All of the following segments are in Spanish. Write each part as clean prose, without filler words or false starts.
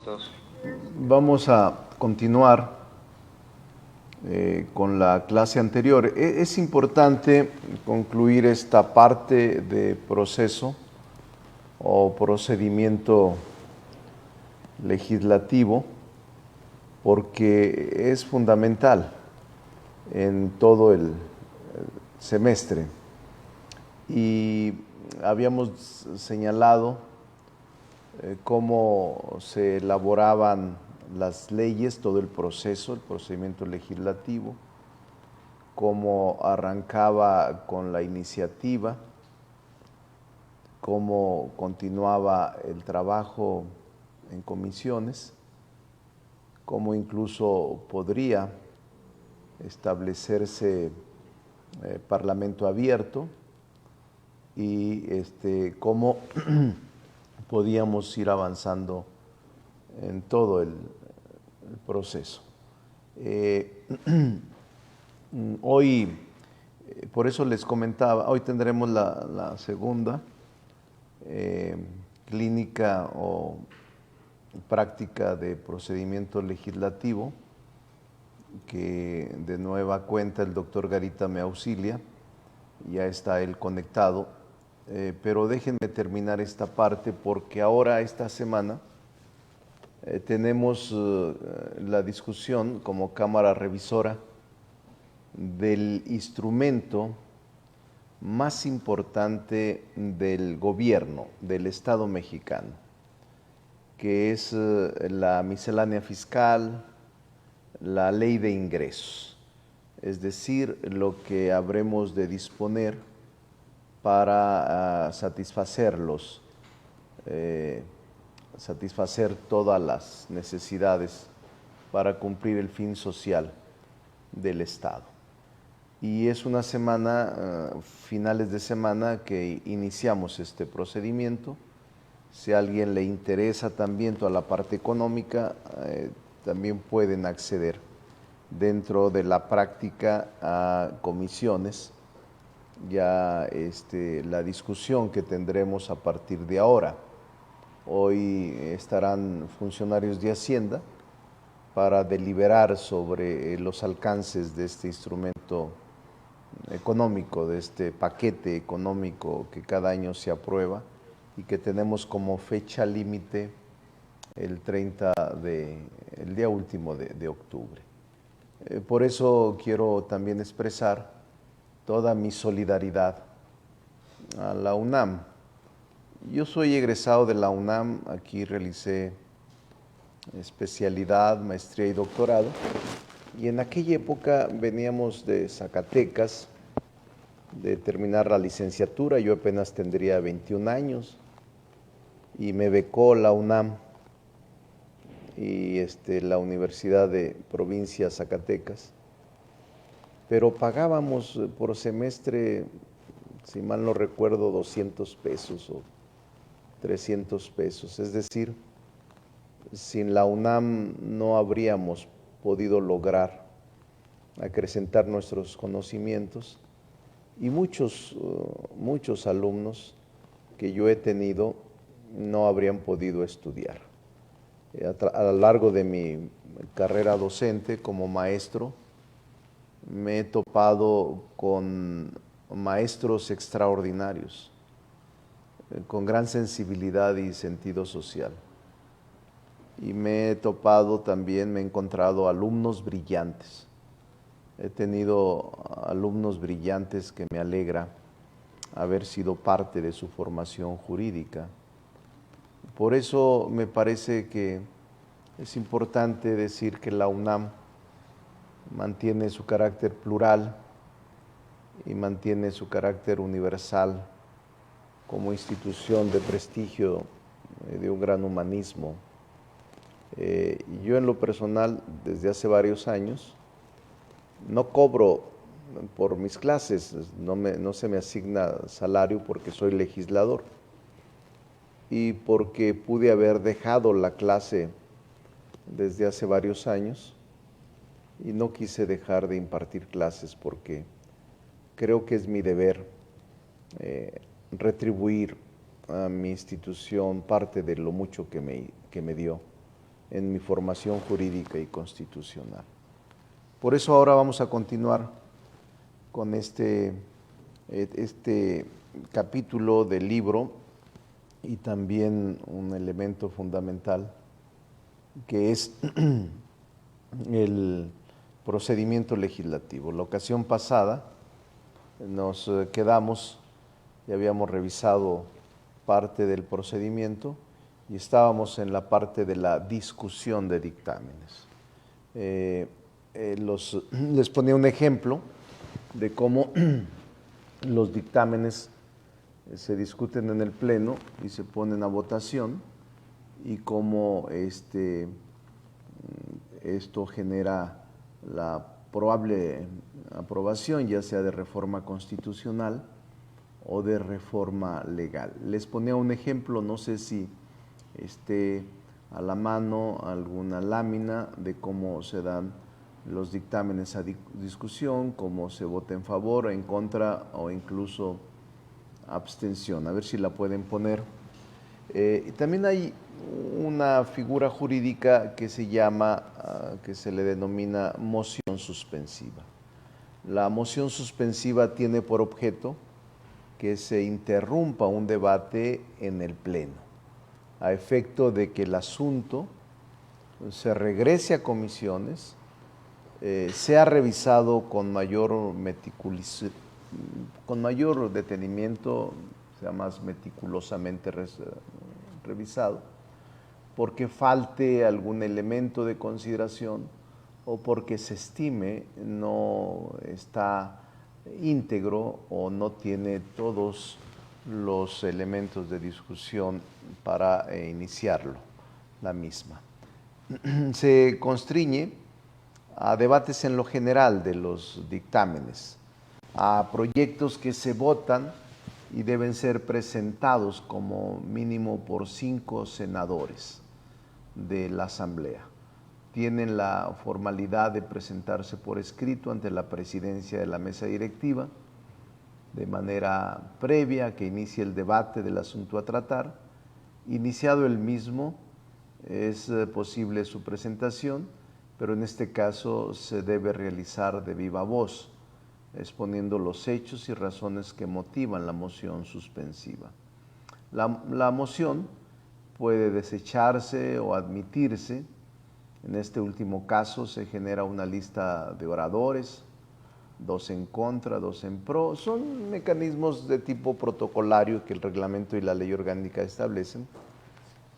todos. Vamos a continuar con la clase anterior. Es importante concluir esta parte de proceso o procedimiento legislativo porque es fundamental en todo el semestre. Y habíamos señalado cómo se elaboraban las leyes, todo el proceso, el procedimiento legislativo, cómo arrancaba con la iniciativa, cómo continuaba el trabajo en comisiones, cómo incluso podría establecerse parlamento abierto y cómo podíamos ir avanzando en todo el proceso. Hoy, por eso les comentaba, hoy tendremos la segunda clínica o práctica de procedimiento legislativo, que de nueva cuenta el doctor Garita me auxilia, ya está él conectado, pero déjenme terminar esta parte porque ahora esta semana tenemos la discusión como Cámara Revisora del instrumento más importante del gobierno, del Estado mexicano, que es la miscelánea fiscal, la ley de ingresos, es decir, lo que habremos de disponer para satisfacer todas las necesidades para cumplir el fin social del Estado. Y es una semana, finales de semana, que iniciamos este procedimiento. Si a alguien le interesa también toda la parte económica, también pueden acceder dentro de la práctica a comisiones, ya la discusión que tendremos a partir de ahora. Hoy estarán funcionarios de Hacienda para deliberar sobre los alcances de este instrumento económico, de este paquete económico que cada año se aprueba y que tenemos como fecha límite el día último de octubre. Por eso quiero también expresar toda mi solidaridad a la UNAM. Yo soy egresado de la UNAM, aquí realicé especialidad, maestría y doctorado, y en aquella época veníamos de Zacatecas, de terminar la licenciatura, yo apenas tendría 21 años, y me becó la UNAM y la Universidad de Provincia Zacatecas, pero pagábamos por semestre, si mal no recuerdo, 200 pesos o 300 pesos, es decir, sin la UNAM no habríamos podido lograr acrecentar nuestros conocimientos y muchos alumnos que yo he tenido no habrían podido estudiar. A lo largo de mi carrera docente como maestro, me he topado con maestros extraordinarios, con gran sensibilidad y sentido social. Y me he topado también, me he encontrado alumnos brillantes. He tenido alumnos brillantes que me alegra haber sido parte de su formación jurídica. Por eso me parece que es importante decir que la UNAM mantiene su carácter plural y mantiene su carácter universal como institución de prestigio, de un gran humanismo. Yo en lo personal, desde hace varios años, no cobro por mis clases, no se me asigna salario porque soy legislador y porque pude haber dejado la clase desde hace varios años y no quise dejar de impartir clases porque creo que es mi deber retribuir a mi institución parte de lo mucho que me dio. en mi formación jurídica y constitucional. Por eso ahora vamos a continuar con este capítulo del libro y también un elemento fundamental que es el procedimiento legislativo. La ocasión pasada nos quedamos y habíamos revisado parte del procedimiento y estábamos en la parte de la discusión de dictámenes. Les ponía un ejemplo de cómo los dictámenes se discuten en el Pleno y se ponen a votación y cómo esto genera la probable aprobación, ya sea de reforma constitucional o de reforma legal. Les ponía un ejemplo, no sé si esté a la mano alguna lámina de cómo se dan los dictámenes a discusión, cómo se vota en favor, en contra o incluso abstención. A ver si la pueden poner. También hay una figura jurídica que se llama, que se le denomina moción suspensiva. La moción suspensiva tiene por objeto que se interrumpa un debate en el Pleno, a efecto de que el asunto se regrese a comisiones, sea revisado con mayor detenimiento, sea más meticulosamente revisado, porque falte algún elemento de consideración o porque se estime no está íntegro o no tiene todos los elementos de discusión para iniciarlo, la misma. Se constriñe a debates en lo general de los dictámenes, a proyectos que se votan y deben ser presentados como mínimo por 5 senadores de la Asamblea. Tienen la formalidad de presentarse por escrito ante la presidencia de la mesa directiva, de manera previa a que inicie el debate del asunto a tratar. Iniciado el mismo, es posible su presentación, pero en este caso se debe realizar de viva voz, exponiendo los hechos y razones que motivan la moción suspensiva. La moción puede desecharse o admitirse. En este último caso se genera una lista de oradores, 2 en contra, 2 en pro. Son mecanismos de tipo protocolario que el reglamento y la ley orgánica establecen,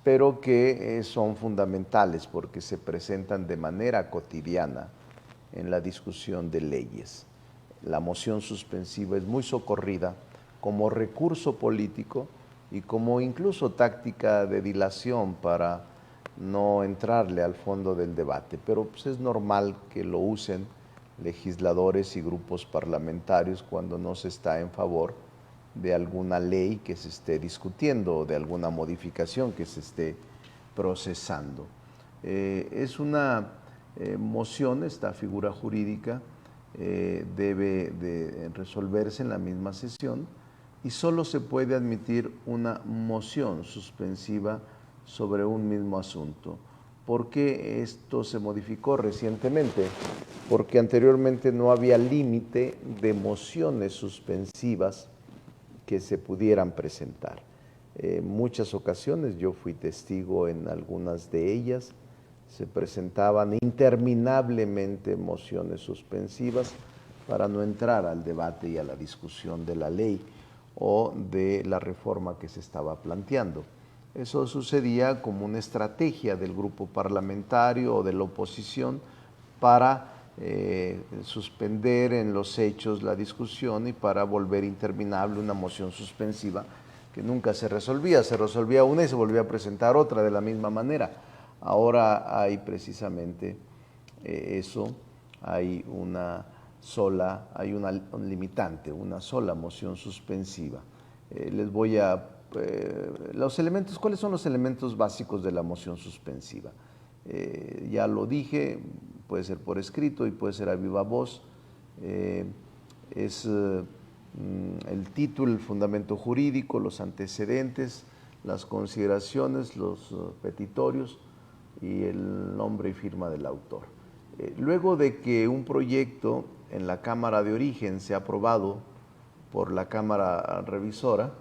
pero que son fundamentales porque se presentan de manera cotidiana en la discusión de leyes. La moción suspensiva es muy socorrida como recurso político y como incluso táctica de dilación para no entrarle al fondo del debate, pero pues es normal que lo usen legisladores y grupos parlamentarios cuando no se está en favor de alguna ley que se esté discutiendo o de alguna modificación que se esté procesando. Es una moción, esta figura jurídica debe de resolverse en la misma sesión y solo se puede admitir una moción suspensiva sobre un mismo asunto. ¿Por qué esto se modificó recientemente? Porque anteriormente no había límite de mociones suspensivas que se pudieran presentar. En muchas ocasiones, yo fui testigo en algunas de ellas, se presentaban interminablemente mociones suspensivas para no entrar al debate y a la discusión de la ley o de la reforma que se estaba planteando. Eso sucedía como una estrategia del grupo parlamentario o de la oposición para suspender en los hechos la discusión y para volver interminable una moción suspensiva que nunca se resolvía una y se volvía a presentar otra de la misma manera. Ahora hay precisamente eso, hay una limitante, una sola moción suspensiva. Les voy a los elementos. ¿Cuáles son los elementos básicos de la moción suspensiva? Ya lo dije, puede ser por escrito y puede ser a viva voz. Es el título, el fundamento jurídico, los antecedentes, las consideraciones, los petitorios y el nombre y firma del autor. Luego de que un proyecto en la Cámara de Origen sea aprobado por la Cámara Revisora,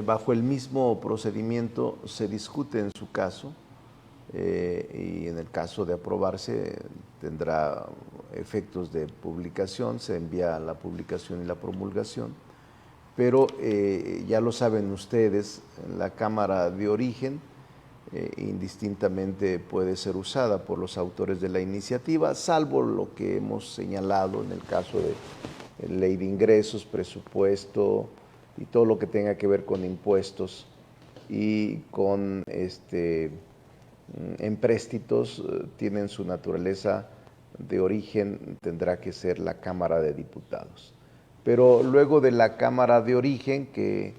bajo el mismo procedimiento se discute en su caso y en el caso de aprobarse tendrá efectos de publicación, se envía a la publicación y la promulgación, pero ya lo saben ustedes, la Cámara de Origen indistintamente puede ser usada por los autores de la iniciativa, salvo lo que hemos señalado en el caso de ley de ingresos, presupuesto y todo lo que tenga que ver con impuestos y con empréstitos, tienen su naturaleza de origen, tendrá que ser la Cámara de Diputados. Pero luego de la Cámara de Origen, que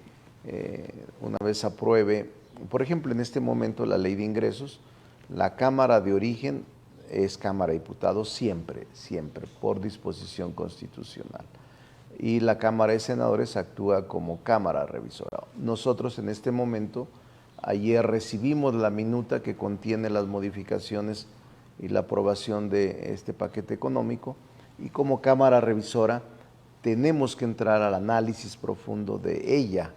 una vez apruebe, por ejemplo, en este momento la ley de ingresos, la Cámara de Origen es Cámara de Diputados siempre, siempre, por disposición constitucional. Y la Cámara de Senadores actúa como Cámara Revisora. Nosotros en este momento, ayer recibimos la minuta que contiene las modificaciones y la aprobación de este paquete económico, y como Cámara Revisora tenemos que entrar al análisis profundo de ella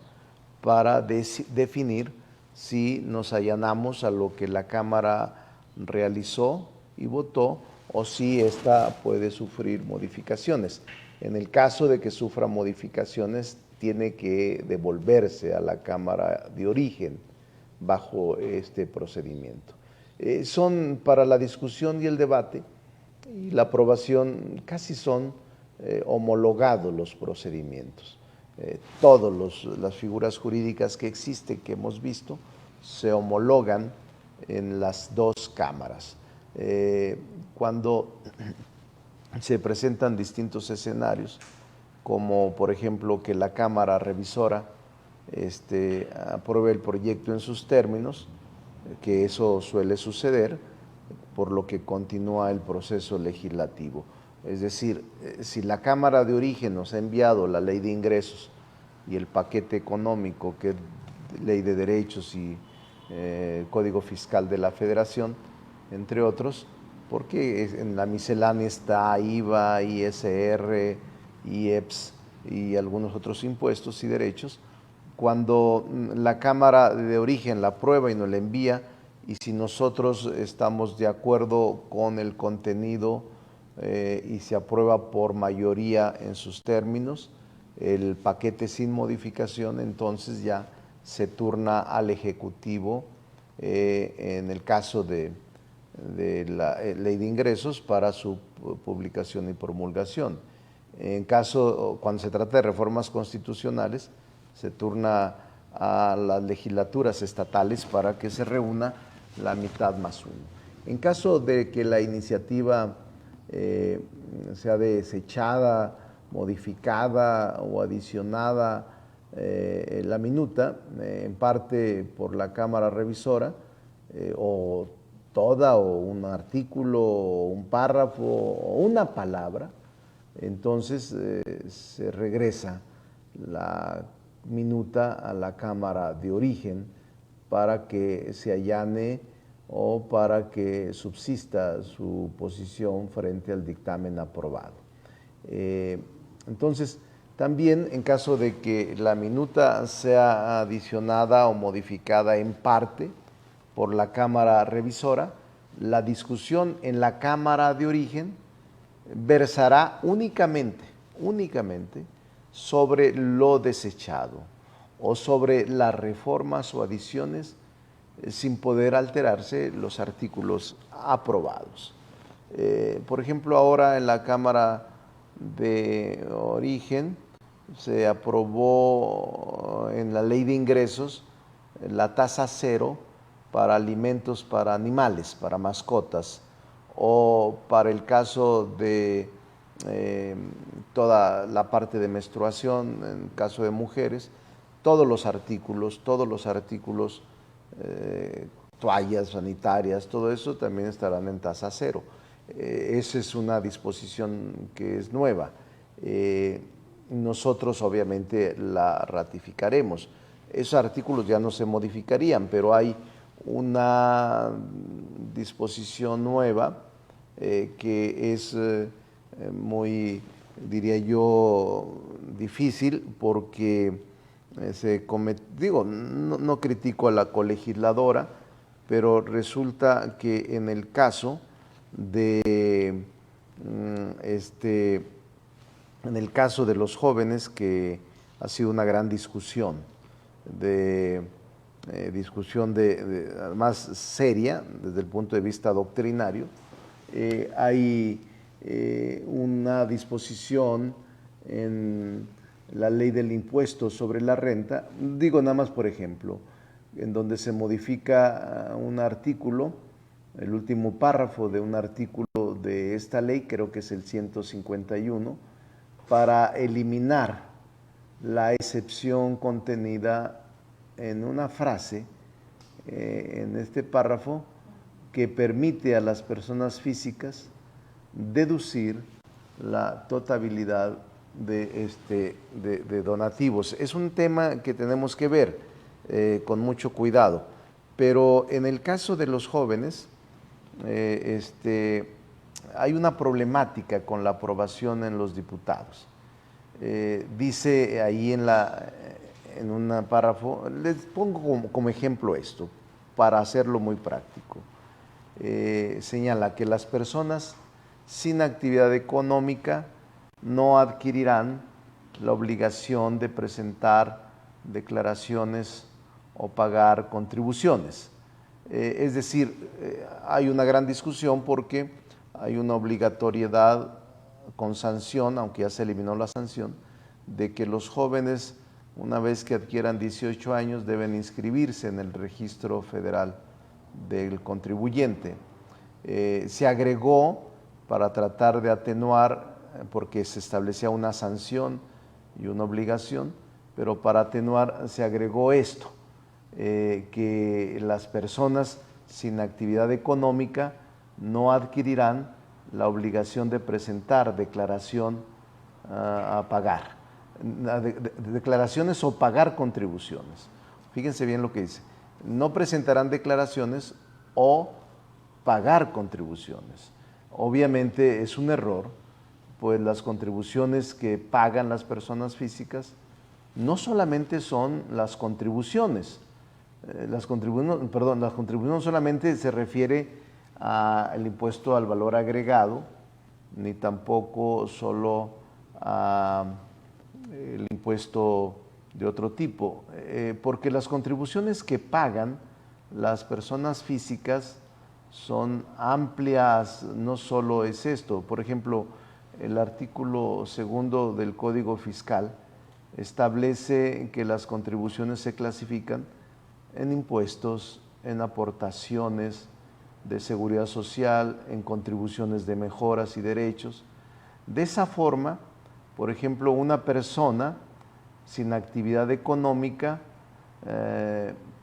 para definir si nos allanamos a lo que la Cámara realizó y votó o si ésta puede sufrir modificaciones. En el caso de que sufra modificaciones, tiene que devolverse a la Cámara de Origen bajo este procedimiento. Son para la discusión y el debate y la aprobación, casi son homologados los procedimientos. Todas las figuras jurídicas que existen, que hemos visto, se homologan en las dos cámaras. Cuando se presentan distintos escenarios, como por ejemplo que la Cámara Revisora apruebe el proyecto en sus términos, que eso suele suceder, por lo que continúa el proceso legislativo. Es decir, si la Cámara de Origen nos ha enviado la ley de ingresos y el paquete económico, que es ley de derechos y Código Fiscal de la Federación, entre otros, porque en la miscelánea está IVA, ISR, IEPS y algunos otros impuestos y derechos. Cuando la Cámara de Origen la aprueba y nos la envía, y si nosotros estamos de acuerdo con el contenido y se aprueba por mayoría en sus términos, el paquete sin modificación, entonces ya se turna al Ejecutivo en el caso de la ley de ingresos para su publicación y promulgación. En caso, cuando se trata de reformas constitucionales, se turna a las legislaturas estatales para que se reúna la mitad más uno. En caso de que la iniciativa sea desechada, modificada o adicionada la minuta, en parte por la Cámara Revisora, o toda, o un artículo, o un párrafo, o una palabra, entonces se regresa la minuta a la Cámara de Origen para que se allane o para que subsista su posición frente al dictamen aprobado. Entonces, también en caso de que la minuta sea adicionada o modificada en parte por la Cámara Revisora, la discusión en la Cámara de Origen versará únicamente sobre lo desechado o sobre las reformas o adiciones sin poder alterarse los artículos aprobados. Por ejemplo, ahora en la Cámara de Origen se aprobó en la ley de ingresos la tasa cero para alimentos para animales, para mascotas, o para el caso de toda la parte de menstruación, en caso de mujeres, todos los artículos, toallas sanitarias, todo eso también estarán en tasa cero. Esa es una disposición que es nueva. Nosotros obviamente la ratificaremos. Esos artículos ya no se modificarían, pero hay una disposición nueva que es muy, diría yo, difícil porque digo, no critico a la colegisladora, pero resulta que en el caso de en el caso de los jóvenes, que ha sido una gran discusión, además seria desde el punto de vista doctrinario, hay una disposición en la ley del impuesto sobre la renta, digo nada más por ejemplo, en donde se modifica un artículo, el último párrafo de un artículo de esta ley, creo que es el 151, para eliminar la excepción contenida en una frase en este párrafo que permite a las personas físicas deducir la totalidad de donativos. Es un tema que tenemos que ver con mucho cuidado, pero en el caso de los jóvenes hay una problemática con la aprobación en los diputados. Dice ahí en un párrafo, les pongo como ejemplo esto, para hacerlo muy práctico. Señala que las personas sin actividad económica no adquirirán la obligación de presentar declaraciones o pagar contribuciones. Es decir, hay una gran discusión porque hay una obligatoriedad con sanción, aunque ya se eliminó la sanción, de que los jóvenes, una vez que adquieran 18 años, deben inscribirse en el registro federal del contribuyente. Se agregó para tratar de atenuar, porque se establecía una sanción y una obligación, pero para atenuar se agregó esto, que las personas sin actividad económica no adquirirán la obligación de presentar declaración a pagar, declaraciones o pagar contribuciones. Fíjense bien lo que dice, no presentarán declaraciones o pagar contribuciones. Obviamente es un error, pues las contribuciones que pagan las personas físicas no solamente son las contribuciones, las contribuciones no solamente se refiere al impuesto al valor agregado, ni tampoco solo al impuesto de otro tipo, porque las contribuciones que pagan las personas físicas son amplias, no solo es esto. Por ejemplo, el artículo 2 del Código Fiscal establece que las contribuciones se clasifican en impuestos, en aportaciones de seguridad social, en contribuciones de mejoras y derechos. De esa forma, por ejemplo, una persona sin actividad económica,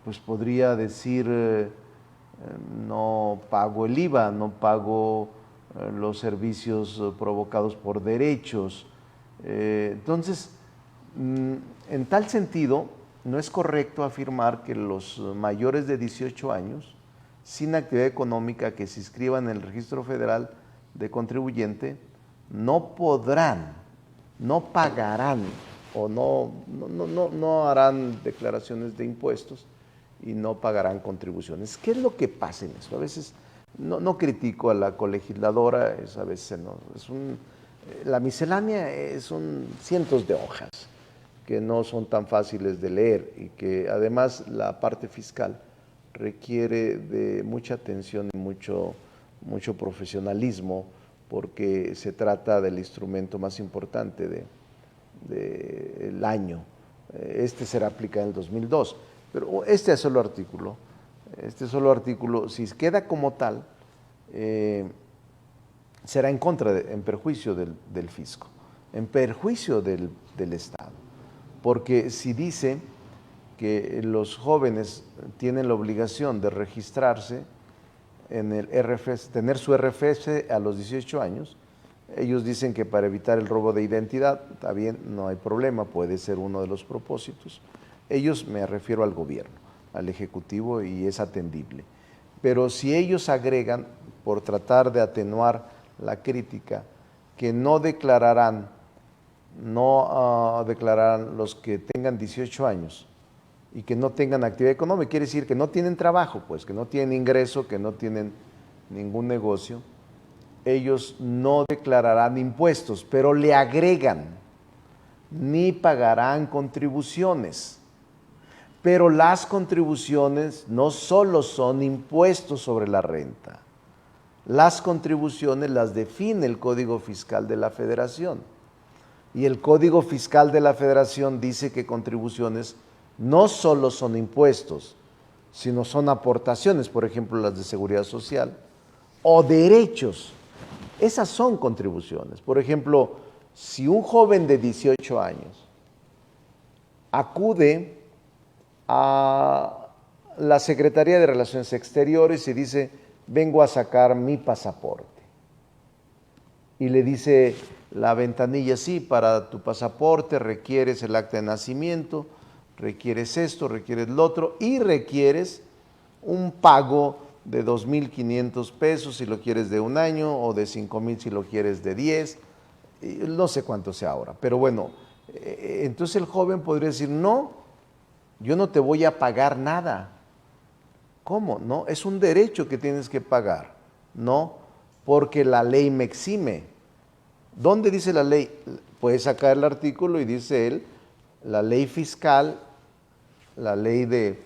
pues podría decir, no pago el IVA, no pago los servicios provocados por derechos. Entonces, en tal sentido, no es correcto afirmar que los mayores de 18 años, sin actividad económica, que se inscriban en el Registro Federal de Contribuyente, no podrán, no pagarán o no harán declaraciones de impuestos y no pagarán contribuciones. ¿Qué es lo que pasa en esto? A veces no critico a la colegisladora, a veces no, la miscelánea son cientos de hojas que no son tan fáciles de leer y que además la parte fiscal requiere de mucha atención y mucho profesionalismo, porque se trata del instrumento más importante del año. Este será aplicado en el 2002, pero este solo artículo, si queda como tal, será en perjuicio del fisco, en perjuicio del Estado, porque si dice que los jóvenes tienen la obligación de registrarse en el RFC, tener su RFC a los 18 años, ellos dicen que para evitar el robo de identidad, está bien, no hay problema, puede ser uno de los propósitos. Ellos, me refiero al gobierno, al Ejecutivo y es atendible. Pero si ellos agregan, por tratar de atenuar la crítica, que no declararán los que tengan 18 años y que no tengan actividad económica, quiere decir que no tienen trabajo, pues, que no tienen ingreso, que no tienen ningún negocio, ellos no declararán impuestos, pero le agregan, ni pagarán contribuciones. Pero las contribuciones no solo son impuestos sobre la renta, las contribuciones las define el Código Fiscal de la Federación. Y el Código Fiscal de la Federación dice que contribuciones no solo son impuestos, sino son aportaciones, por ejemplo, las de seguridad social, o derechos. Esas son contribuciones. Por ejemplo, si un joven de 18 años acude a la Secretaría de Relaciones Exteriores y dice, vengo a sacar mi pasaporte. Y le dice la ventanilla, sí, para tu pasaporte requieres el acta de nacimiento, requieres esto, requieres lo otro y requieres un pago de 2,500 pesos si lo quieres de un año o de 5,000 si lo quieres de 10, no sé cuánto sea ahora, pero bueno, entonces el joven podría decir, no, yo no te voy a pagar nada. ¿Cómo? No, es un derecho que tienes que pagar, no, porque la ley me exime. ¿Dónde dice la ley? Puedes sacar el artículo y dice él, la ley fiscal, la ley de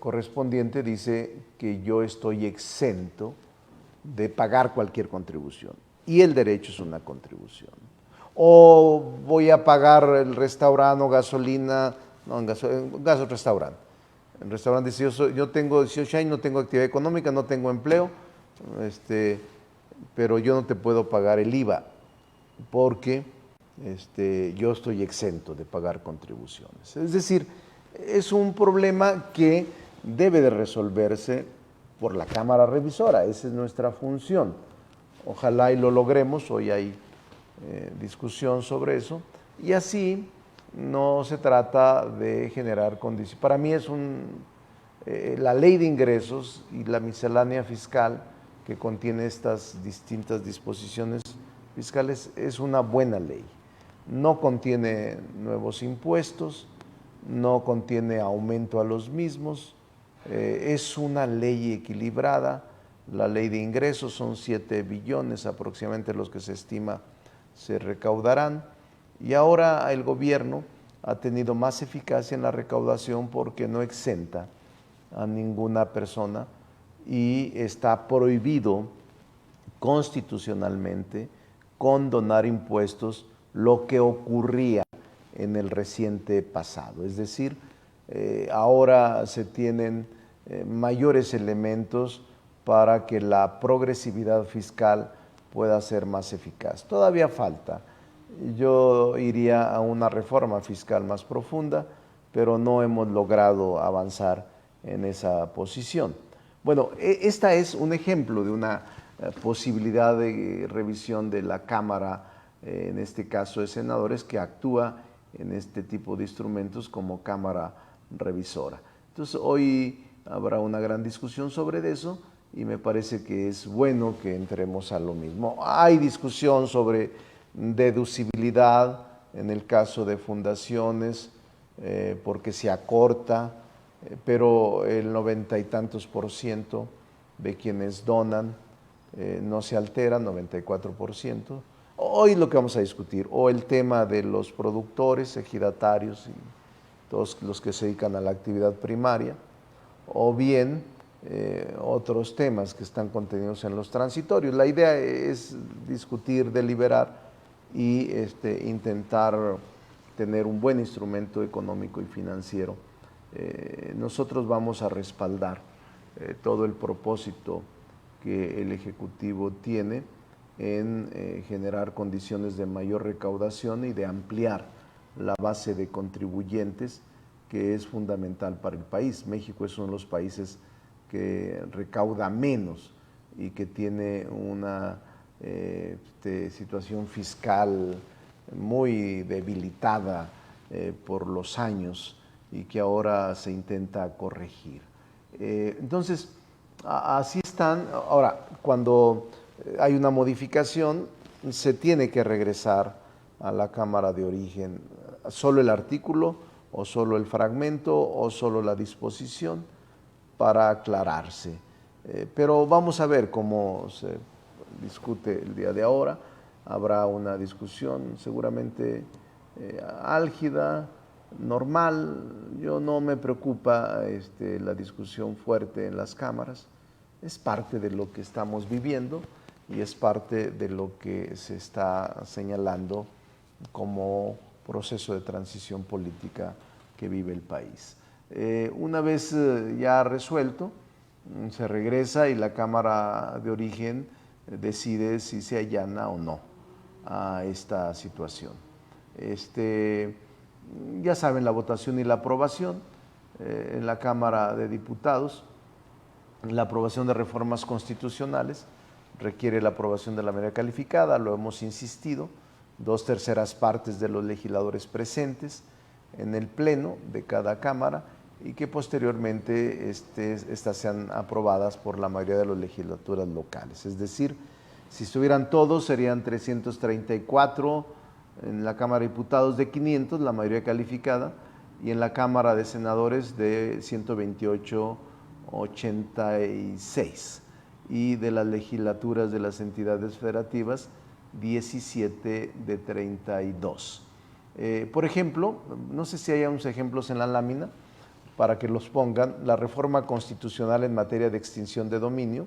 correspondiente dice que yo estoy exento de pagar cualquier contribución y el derecho es una contribución. O voy a pagar el restaurante o gasolina, no, en gas restaurante. El restaurante dice, yo tengo 18 años, no tengo actividad económica, no tengo empleo, pero yo no te puedo pagar el IVA porque yo estoy exento de pagar contribuciones. Es decir, es un problema que debe de resolverse por la Cámara Revisora, esa es nuestra función. Ojalá y lo logremos, hoy hay discusión sobre eso, y así no se trata de generar condiciones. Para mí es la ley de ingresos y la miscelánea fiscal que contiene estas distintas disposiciones fiscales es una buena ley. No contiene nuevos impuestos, no contiene aumento a los mismos, es una ley equilibrada. La ley de ingresos son 7 billones aproximadamente los que se estima se recaudarán y ahora el gobierno ha tenido más eficacia en la recaudación porque no exenta a ninguna persona y está prohibido constitucionalmente condonar impuestos, lo que ocurría en el reciente pasado. Es decir, ahora se tienen mayores elementos para que la progresividad fiscal pueda ser más eficaz. Todavía falta. Yo iría a una reforma fiscal más profunda, pero no hemos logrado avanzar en esa posición. Bueno, esta es un ejemplo de una posibilidad de revisión de la Cámara, en este caso de senadores, que actúa en este tipo de instrumentos como Cámara Revisora. Entonces, hoy habrá una gran discusión sobre eso y me parece que es bueno que entremos a lo mismo. Hay discusión sobre deducibilidad en el caso de fundaciones, porque se acorta, pero el 90 y tantos % de quienes donan no se altera, 94%. Hoy lo que vamos a discutir, o el tema de los productores, ejidatarios y todos los que se dedican a la actividad primaria, o bien otros temas que están contenidos en los transitorios. La idea es discutir, deliberar y intentar tener un buen instrumento económico y financiero. Nosotros vamos a respaldar todo el propósito que el Ejecutivo tiene en generar condiciones de mayor recaudación y de ampliar la base de contribuyentes, que es fundamental para el país. México es uno de los países que recauda menos y que tiene una situación fiscal muy debilitada por los años y que ahora se intenta corregir. Entonces, así están. Ahora, cuando hay una modificación, se tiene que regresar a la Cámara de Origen solo el artículo o solo el fragmento o solo la disposición para aclararse. Pero vamos a ver cómo se discute el día de ahora. Habrá una discusión seguramente álgida, normal. Yo no me preocupa la discusión fuerte en las cámaras. Es parte de lo que estamos viviendo y es parte de lo que se está señalando como proceso de transición política que vive el país. Una vez ya resuelto, se regresa y la Cámara de Origen decide si se allana o no a esta situación. Ya saben, la votación y la aprobación en la Cámara de Diputados, la aprobación de reformas constitucionales requiere la aprobación de la mayoría calificada, lo hemos insistido, 2/3 partes de los legisladores presentes en el pleno de cada Cámara y que posteriormente estas sean aprobadas por la mayoría de las legislaturas locales. Es decir, si estuvieran todos serían 334, en la Cámara de Diputados de 500, la mayoría calificada, y en la Cámara de Senadores de 128-86, y de las legislaturas de las entidades federativas, 17 de 32. Por ejemplo, no sé si hay unos ejemplos en la lámina para que los pongan. La reforma constitucional en materia de extinción de dominio,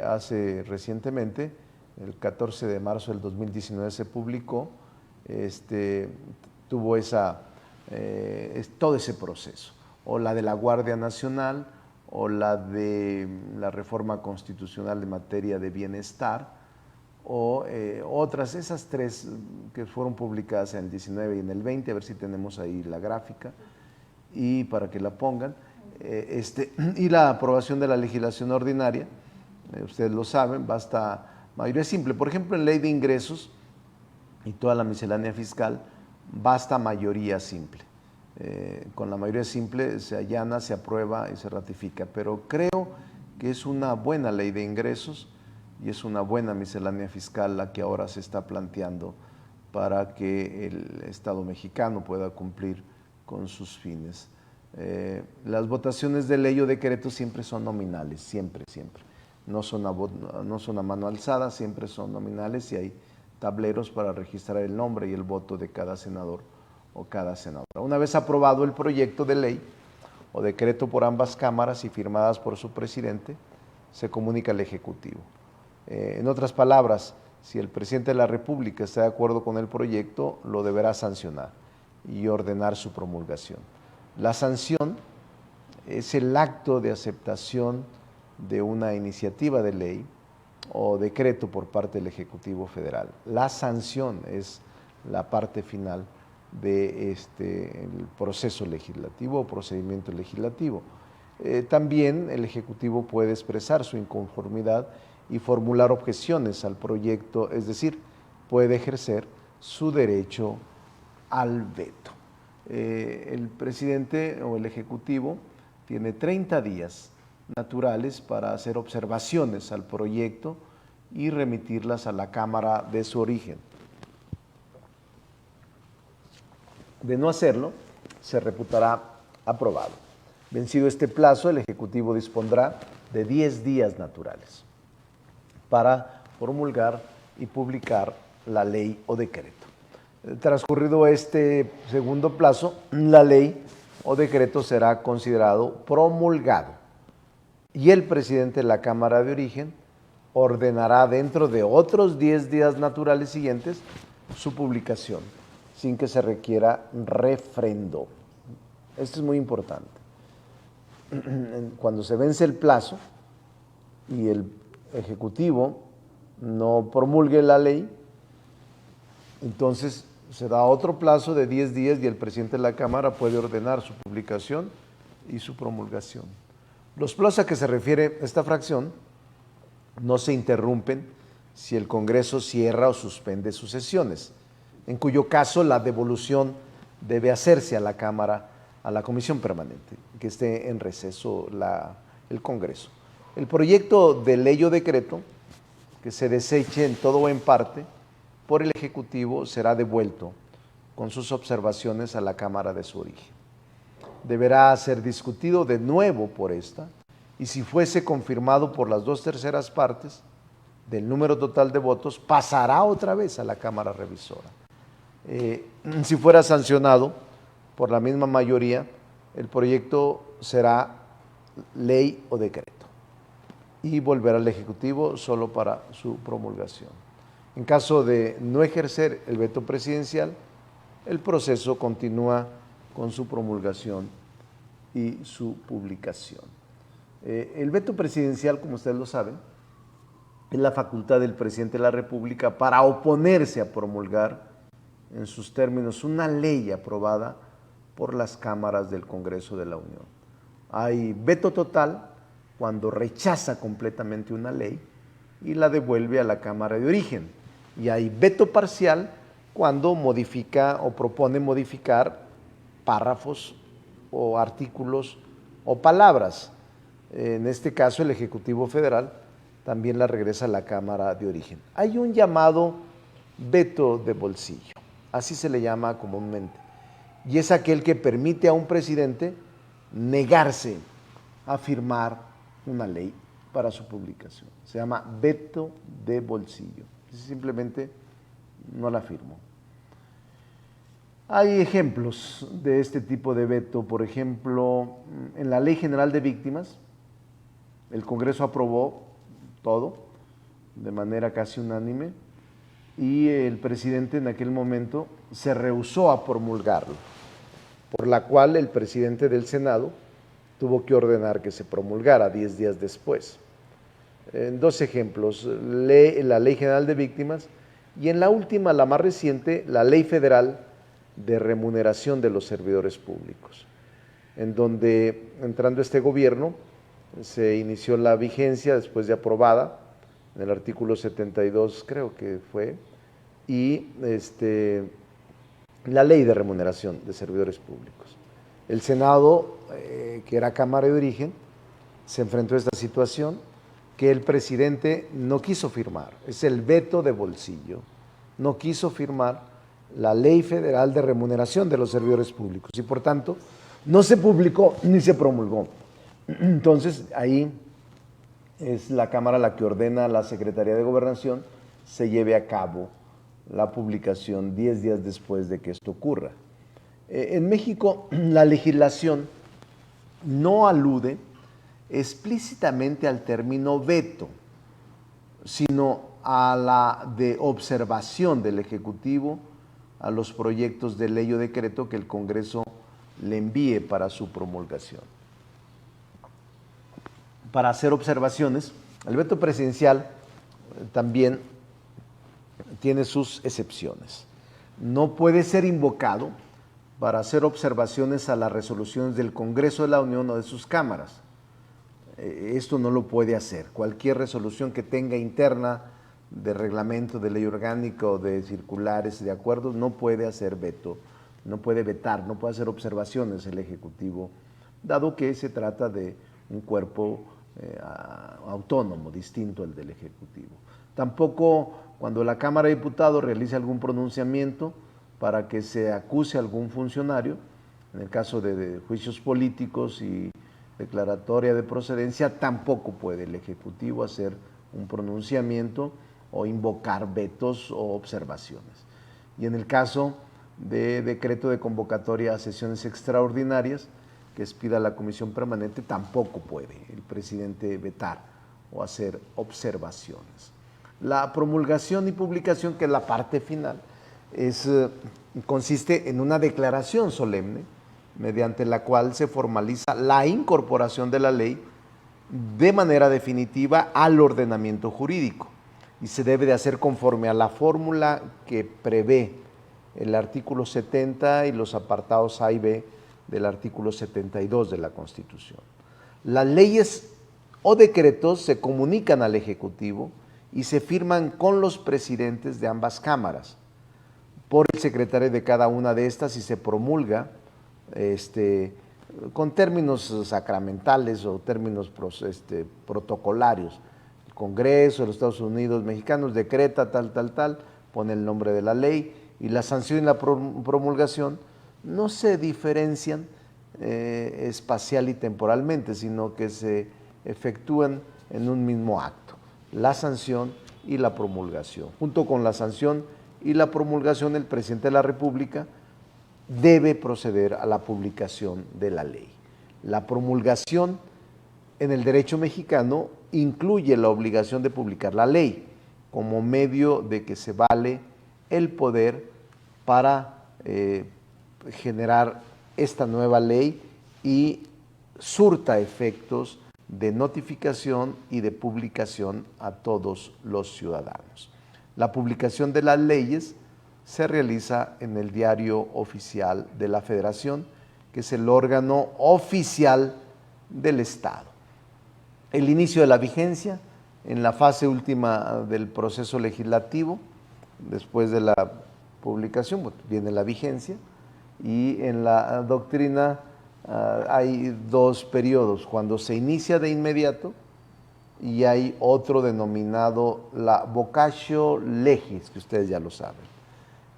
hace recientemente, el 14 de marzo del 2019 se publicó, tuvo todo ese proceso, o la de la Guardia Nacional, o la de la reforma constitucional en materia de bienestar, o otras, esas tres que fueron publicadas en el 19 y en el 20, a ver si tenemos ahí la gráfica, y para que la pongan, y la aprobación de la legislación ordinaria, ustedes lo saben, basta mayoría simple. Por ejemplo, en ley de ingresos y toda la miscelánea fiscal, basta mayoría simple. Con la mayoría simple se allana, se aprueba y se ratifica, pero creo que es una buena ley de ingresos y es una buena miscelánea fiscal la que ahora se está planteando para que el Estado mexicano pueda cumplir con sus fines. Las votaciones de ley o decreto siempre son nominales, siempre. No son a mano alzada, siempre son nominales y hay tableros para registrar el nombre y el voto de cada senador o cada senadora. Una vez aprobado el proyecto de ley o decreto por ambas cámaras y firmadas por su presidente, se comunica al Ejecutivo. En otras palabras, si el presidente de la República está de acuerdo con el proyecto, lo deberá sancionar y ordenar su promulgación. La sanción es el acto de aceptación de una iniciativa de ley o decreto por parte del Ejecutivo Federal. La sanción es la parte final de el proceso legislativo o procedimiento legislativo. También el Ejecutivo puede expresar su inconformidad y formular objeciones al proyecto, es decir, puede ejercer su derecho al veto. El presidente o el Ejecutivo tiene 30 días naturales para hacer observaciones al proyecto y remitirlas a la Cámara de su origen. De no hacerlo, se reputará aprobado. Vencido este plazo, el Ejecutivo dispondrá de 10 días naturales para promulgar y publicar la ley o decreto. Transcurrido este segundo plazo, la ley o decreto será considerado promulgado y el presidente de la Cámara de Origen ordenará dentro de otros 10 días naturales siguientes su publicación, sin que se requiera refrendo. Esto es muy importante. Cuando se vence el plazo y el Ejecutivo no promulgue la ley, entonces se da otro plazo de 10 días y el presidente de la Cámara puede ordenar su publicación y su promulgación. Los plazos a que se refiere esta fracción no se interrumpen si el Congreso cierra o suspende sus sesiones, en cuyo caso la devolución debe hacerse a la Cámara a la comisión permanente, que esté en receso el Congreso. El proyecto de ley o decreto que se deseche en todo o en parte por el Ejecutivo será devuelto con sus observaciones a la Cámara de su origen. Deberá ser discutido de nuevo por esta, y si fuese confirmado por las 2/3 partes del número total de votos, pasará otra vez a la Cámara Revisora. Si fuera sancionado por la misma mayoría, el proyecto será ley o decreto y volverá al Ejecutivo solo para su promulgación. En caso de no ejercer el veto presidencial, el proceso continúa con su promulgación y su publicación. El veto presidencial, como ustedes lo saben, es la facultad del presidente de la República para oponerse a promulgar en sus términos una ley aprobada por las cámaras del Congreso de la Unión. Hay veto total cuando rechaza completamente una ley y la devuelve a la Cámara de origen, y hay veto parcial cuando modifica o propone modificar párrafos o artículos o palabras. En este caso, el Ejecutivo Federal también la regresa a la Cámara de origen. Hay un llamado veto de bolsillo, así se le llama comúnmente, y es aquel que permite a un presidente negarse a firmar una ley para su publicación. Se llama veto de bolsillo. Simplemente no la firmo. Hay ejemplos de este tipo de veto. Por ejemplo, en la Ley General de Víctimas, el Congreso aprobó todo de manera casi unánime y el presidente en aquel momento se rehusó a promulgarlo, por la cual el presidente del Senado tuvo que ordenar que se promulgara 10 días después. En dos ejemplos, la Ley General de Víctimas y en la última, la más reciente, la Ley Federal de Remuneración de los Servidores Públicos, en donde, entrando este gobierno, se inició la vigencia después de aprobada, en el artículo 72 creo que fue, y la Ley de Remuneración de Servidores Públicos. El Senado, que era Cámara de origen, se enfrentó a esta situación que el presidente no quiso firmar, es el veto de bolsillo, no quiso firmar la Ley Federal de Remuneración de los Servidores Públicos y por tanto no se publicó ni se promulgó. Entonces ahí es la Cámara la que ordena a la Secretaría de Gobernación se lleve a cabo la publicación 10 días después de que esto ocurra. En México la legislación no alude explícitamente al término veto, sino a la de observación del Ejecutivo a los proyectos de ley o decreto que el Congreso le envíe para su promulgación. Para hacer observaciones, el veto presidencial también tiene sus excepciones. No puede ser invocado para hacer observaciones a las resoluciones del Congreso de la Unión o de sus cámaras. Esto no lo puede hacer. Cualquier resolución que tenga interna de reglamento, de ley orgánica o de circulares, de acuerdos, no puede hacer veto, no puede vetar, no puede hacer observaciones el Ejecutivo, dado que se trata de un cuerpo autónomo, distinto al del Ejecutivo. Tampoco cuando la Cámara de Diputados realice algún pronunciamiento para que se acuse a algún funcionario, en el caso de juicios políticos y declaratoria de procedencia, tampoco puede el Ejecutivo hacer un pronunciamiento o invocar vetos o observaciones. Y en el caso de decreto de convocatoria a sesiones extraordinarias que expida la Comisión Permanente, tampoco puede el presidente vetar o hacer observaciones. La promulgación y publicación, que es la parte final, consiste en una declaración solemne mediante la cual se formaliza la incorporación de la ley de manera definitiva al ordenamiento jurídico y se debe de hacer conforme a la fórmula que prevé el artículo 70 y los apartados A y B del artículo 72 de la Constitución. Las leyes o decretos se comunican al Ejecutivo y se firman con los presidentes de ambas cámaras, por el secretario de cada una de estas y se promulga con términos sacramentales o términos protocolarios. El Congreso de los Estados Unidos mexicanos decreta tal, pone el nombre de la ley, y la sanción y la promulgación no se diferencian espacial y temporalmente, sino que se efectúan en un mismo acto, la sanción y la promulgación. Junto con la sanción y la promulgación, el presidente de la República debe proceder a la publicación de la ley. La promulgación en el derecho mexicano incluye la obligación de publicar la ley como medio de que se vale el poder para generar esta nueva ley y surta efectos de notificación y de publicación a todos los ciudadanos. La publicación de las leyes se realiza en el Diario Oficial de la Federación, que es el órgano oficial del Estado. El inicio de la vigencia en la fase última del proceso legislativo, después de la publicación, viene la vigencia, y en la doctrina hay dos periodos, cuando se inicia de inmediato y hay otro denominado la vocatio legis, que ustedes ya lo saben,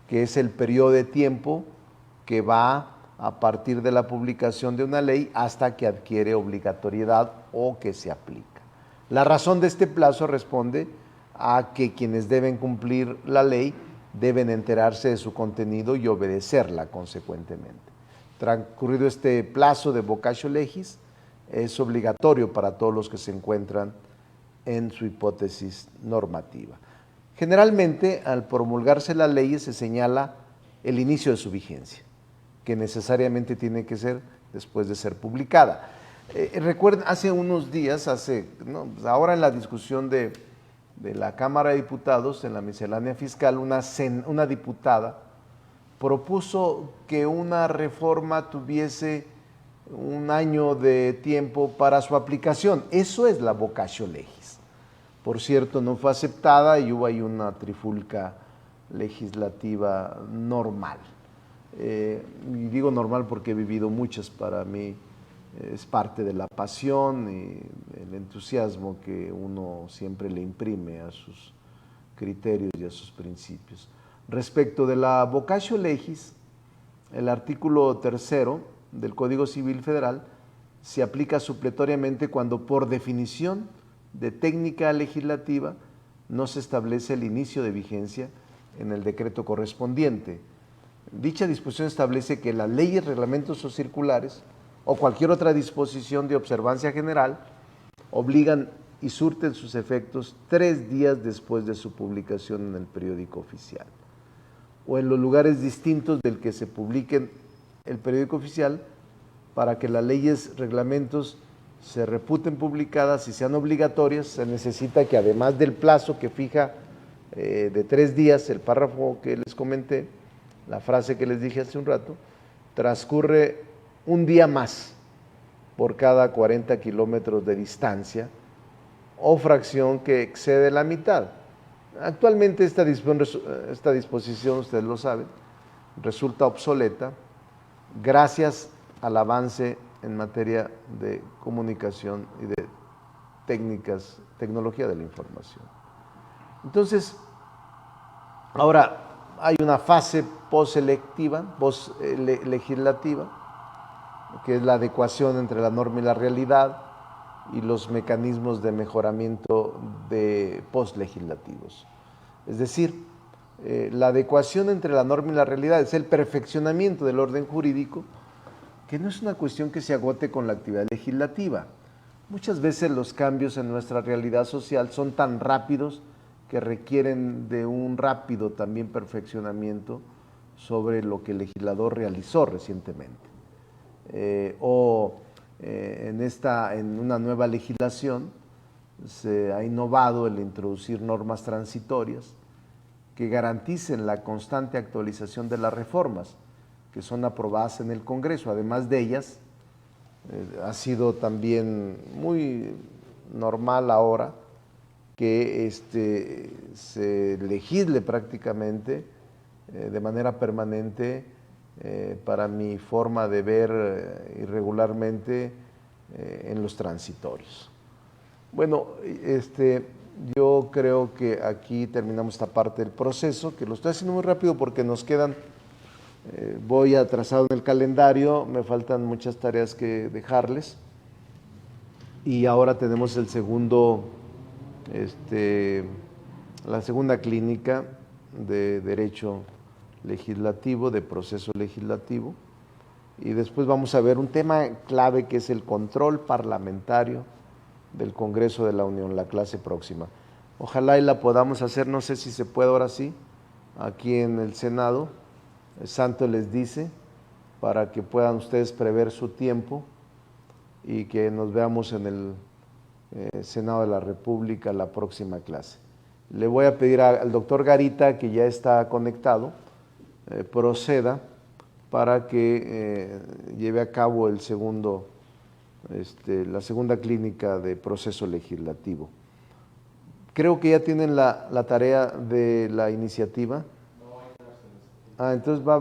que es el periodo de tiempo que va a partir de la publicación de una ley hasta que adquiere obligatoriedad o que se aplica. La razón de este plazo responde a que quienes deben cumplir la ley deben enterarse de su contenido y obedecerla consecuentemente. Transcurrido este plazo de vocatio legis, es obligatorio para todos los que se encuentran en su hipótesis normativa. Generalmente, al promulgarse la ley, se señala el inicio de su vigencia, que necesariamente tiene que ser después de ser publicada. Recuerden, hace unos días, ahora en la discusión de la Cámara de Diputados, en la miscelánea fiscal, una diputada propuso que una reforma tuviese un año de tiempo para su aplicación. Eso es la vocatio legis. Por cierto, no fue aceptada y hubo ahí una trifulca legislativa normal. Y digo normal porque he vivido muchas. Para mí es parte de la pasión y el entusiasmo que uno siempre le imprime a sus criterios y a sus principios. Respecto de la vocatio legis, el artículo 3 del Código Civil Federal se aplica supletoriamente cuando, por definición de técnica legislativa, no se establece el inicio de vigencia en el decreto correspondiente. Dicha disposición establece que las leyes, reglamentos o circulares o cualquier otra disposición de observancia general obligan y surten sus efectos 3 días después de su publicación en el periódico oficial o en los lugares distintos del que se publique el periódico oficial, para que las leyes, reglamentos se reputen publicadas y sean obligatorias. Se necesita que, además del plazo que fija de 3 días, el párrafo que les comenté, la frase que les dije hace un rato, transcurre un día más por cada 40 kilómetros de distancia o fracción que excede la mitad. Actualmente esta disposición, ustedes lo saben, resulta obsoleta gracias al avance en materia de comunicación y de tecnología de la información. Entonces, ahora hay una fase postlegislativa, que es la adecuación entre la norma y la realidad y los mecanismos de mejoramiento de postlegislativos. Es decir, la adecuación entre la norma y la realidad es el perfeccionamiento del orden jurídico, que no es una cuestión que se agote con la actividad legislativa. Muchas veces los cambios en nuestra realidad social son tan rápidos que requieren de un rápido también perfeccionamiento sobre lo que el legislador realizó recientemente. En una nueva legislación se ha innovado el introducir normas transitorias que garanticen la constante actualización de las reformas que son aprobadas en el Congreso. Además de ellas, ha sido también muy normal ahora que se legisle prácticamente de manera permanente para mi forma de ver irregularmente en los transitorios. Bueno, yo creo que aquí terminamos esta parte del proceso, que lo estoy haciendo muy rápido porque nos quedan, voy atrasado en el calendario, me faltan muchas tareas que dejarles. Y ahora tenemos el segundo, la segunda clínica de Derecho Legislativo, de Proceso Legislativo. Y después vamos a ver un tema clave que es el control parlamentario del Congreso de la Unión, la clase próxima. Ojalá y la podamos hacer, no sé si se puede ahora sí, aquí en el Senado. El santo les dice, para que puedan ustedes prever su tiempo y que nos veamos en el Senado de la República la próxima clase. Le voy a pedir al doctor Garita, que ya está conectado, proceda para que lleve a cabo el segundo, la segunda clínica de proceso legislativo. Creo que ya tienen la tarea de la iniciativa. Entonces va a